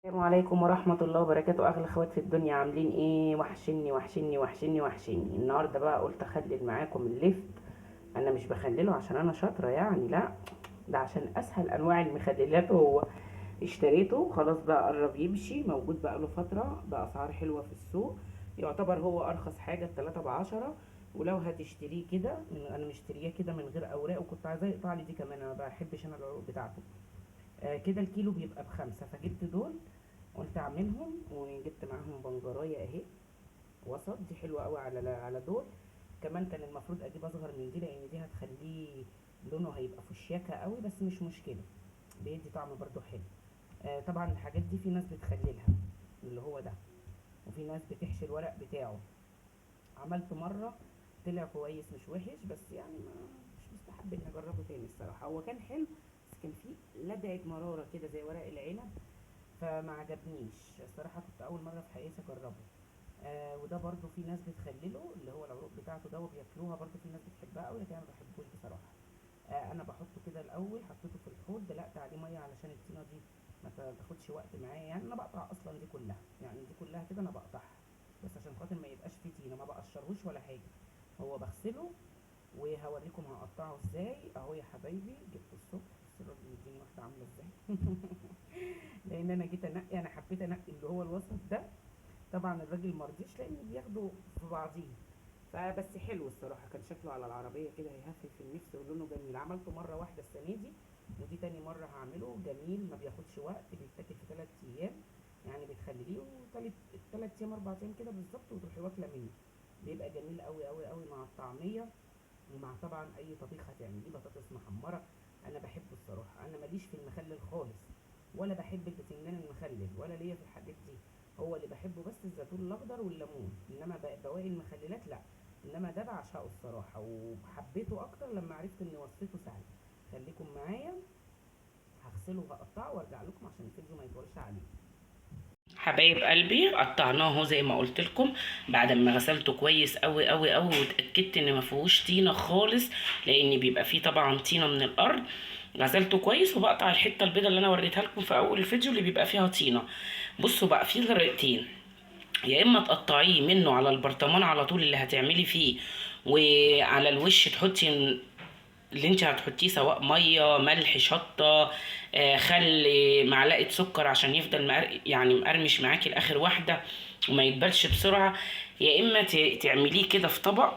السلام عليكم ورحمة الله وبركاته. أغلى اخوات في الدنيا، عاملين ايه؟ وحشني وحشني وحشني وحشني. النهاردة بقى قلت اخلل معاكم الليفت. انا مش بخلله عشان انا شاطرة يعني، لا، ده عشان اسهل انواع المخللات. هو اشتريته خلاص بقى، قرب يمشي، موجود بقى له فترة بأسعار حلوة في السوق. يعتبر هو ارخص حاجة، التلاتة ب10. ولو هتشتريه كده انا مشتريه كده من غير اوراق، وكنت عايزاه يقطع لي دي كمان، انا ما بحبش انا العروق بتاعته. كده الكيلو بيبقى ب5، فجبت دول. قلت اعملهم، وجبت معاهم بنجرايه اهي، وسط، دي حلوه قوي على دول. كمان كان المفروض اجيب اصغر من دي، لان دي هتخليه لونه هيبقى فشياكه قوي، بس مش مشكله، بيدي طعم برضو حلو. طبعا الحاجات دي في ناس بتخللها، اللي هو ده، وفي ناس بتحشي الورق بتاعه. عملته مره، طلع كويس مش وحش، بس يعني ما مش مستحب اني اجربه تاني الصراحه. هو كان حلو، بس كان فيه لدعه مراره كده زي ورق العنب، فما عجبنيش الصراحه، كنت اول مره في حياتي اجربه. وده برضو في ناس بتخلله، اللي هو العروق بتاعته ده، وبياكلوها برضو، في ناس بتحبها قوي، لكن انا ما بحبوش بصراحه. انا بحطه كده الاول، حطيته في الحوض، دلقت عليه ميه علشان الطينه دي ما تاخدش وقت معايا. يعني انا بقطع اصلا دي كلها، يعني دي كلها كده انا بقطعها، بس عشان خاطر ما يبقاش فيه طينه، ما بقشرهوش ولا حاجه. هو بغسله، وهوريكم هقطعه ازاي اهو يا حبايبي. جبت الصبح، بس الراجل مديني واحده عامله ازاي. لان انا جيت انقي، انا حبيت انقي اللي هو الوسط ده. طبعا الراجل مرضيش، لان بياخدوا في بعضيه. فبس حلو الصراحه، كان شكله على العربيه كده هيهفف النفس، ولونه جميل. عملته مره واحده السنه دي، ودي تاني مره هعمله. جميل، ما بياخدش وقت، بيتاكل في 3 ايام. يعني بتخليه تلات ايام 4 ايام كده بالظبط، وتروحي واكله منه. بيبقى جميل قوي قوي قوي مع الطعميه، ومع طبعا اي طبيخ هتعمليه، بطاطس محمره. انا بحبه الصراحه، انا ماليش في المخلل خالص، ولا بحب البتنجان المخلل، ولا ليا في الحاجات دي. هو اللي بحبه بس الزيتون الاخضر والليمون، انما بواقي المخللات لا. انما ده بعشقه الصراحه، وحبيته اكتر لما عرفت ان وصفته سهله. خليكم معايا، هغسله وهقطعه وارجع لكم عشان الفيديو ما يطولش عليه. حبايب قلبي، قطعناه اهو زي ما قلت لكم، بعد ما غسلته كويس قوي قوي قوي، واتاكدت ان ما فيهوش طينه خالص، لان بيبقى فيه طبعا طينه من الارض. غسلته كويس، وبقطع الحته البيضه اللي انا وريتها لكم في اول الفيديو اللي بيبقى فيها طينه. بصوا بقى، في طريقتين: يا اما تقطعيه منه على البرطمان على طول اللي هتعملي فيه، وعلى الوش تحطي اللي انت هتحطيه، سواء ميه، ملح، شطه، خل، معلقه سكر، عشان يفضل يعني مقرمش معاكي لاخر واحده، وما يتبلش بسرعه. يا اما تعمليه كده في طبق،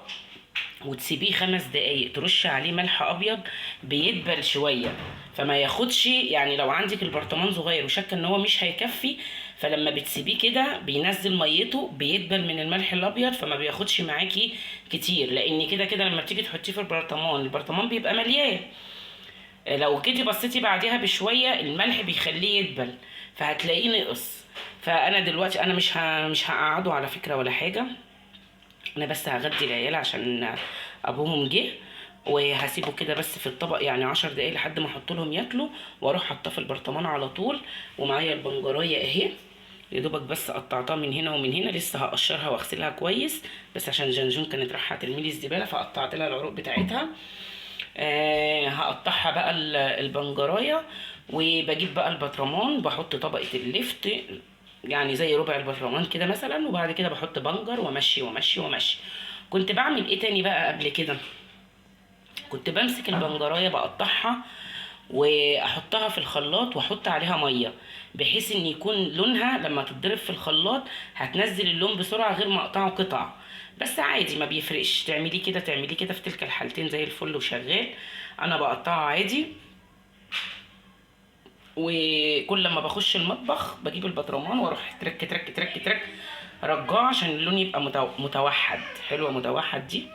وتسيبيه 5 دقايق، ترش عليه ملح ابيض، بيدبل شويه، فما ياخدش. يعني لو عندك البرطمان صغير وشك ان هو مش هيكفي، فلما بتسيبيه كده بينزل ميته، بيدبل من الملح الابيض، فما بياخدش معاكي كتير. لان كده كده لما بتيجي تحطيه في البرطمان بيبقى مليان. لو كده بصيتي بعديها بشويه، الملح بيخليه يدبل، فهتلاقيه نقص. فانا دلوقتي انا مش هقعده على فكره ولا حاجه. انا بس هغدي العيال عشان ابوهم جه، وهسيبه كده بس في الطبق يعني 10 دقايق لحد ما احط لهم ياكلوا، واروح حاطاه في البرطمان على طول. ومعايا البنجرايه اهي، يا دوبك بس قطعتها من هنا ومن هنا، لسه هقشرها واغسلها كويس، بس عشان جنجون كانت رايحه ترميلي الزباله، فقطعت لها العروق بتاعتها. هقطعها بقى البنجرايه، وبجيب بقى البطرمان، بحط طبقه اللفت، يعني زي ربع البرطمان كده مثلا، وبعد كده بحط بنجر، وامشي وامشي وامشي. كنت بعمل ايه تاني بقى قبل كده؟ كنت بمسك البنجرايه بقطعها، واحطها في الخلاط، واحط عليها ميه، بحيث ان يكون لونها لما تتضرب في الخلاط هتنزل اللون بسرعه، غير ما اقطعه قطع. بس عادي ما بيفرقش، تعملي كده تعملي كده، في تلك الحالتين زي الفل وشغال. انا بقطعه عادي. وكل ما بخش المطبخ بجيب البطرمان، واروح ترك ترك ترك ترك رجعه، عشان اللون يبقى متوحد. حلوه متوحد دي.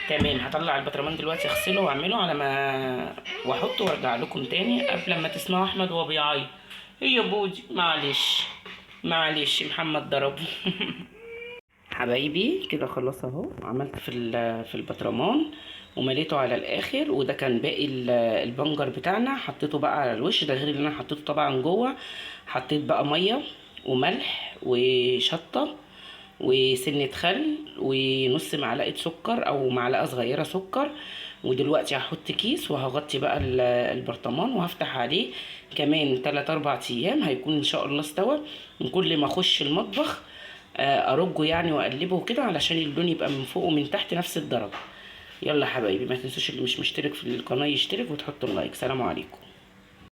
تمام، هطلع البطرمان دلوقتي، اغسله واعمله على ما واحطه، وارجع لكم تاني قبل ما تسمعوا احمد وهو بيعيط. ايه يا بودي، معلش معلش، محمد ضربه. حبايبي كده خلاص اهو، عملت في البطرمان، ومليته على الاخر. وده كان باقي البنجر بتاعنا، حطيته بقى على الوش ده، غير اللي انا حطيته طبعا جوه. حطيت بقى ميه وملح وشطه وسنه خل ونص معلقه سكر او معلقه صغيره سكر، ودلوقتي هحط كيس وهغطي بقى البرطمان وهفتح عليه كمان 3 4 ايام هيكون ان شاء الله استوى. وكل ما اخش المطبخ ارجه يعني واقلبه كده علشان اللون يبقى من فوق ومن تحت نفس الدرجه. يلا يا حبايبي، ما تنسوش اللي مش مشترك في القناه يشترك وتحطوا اللايك. سلام عليكم.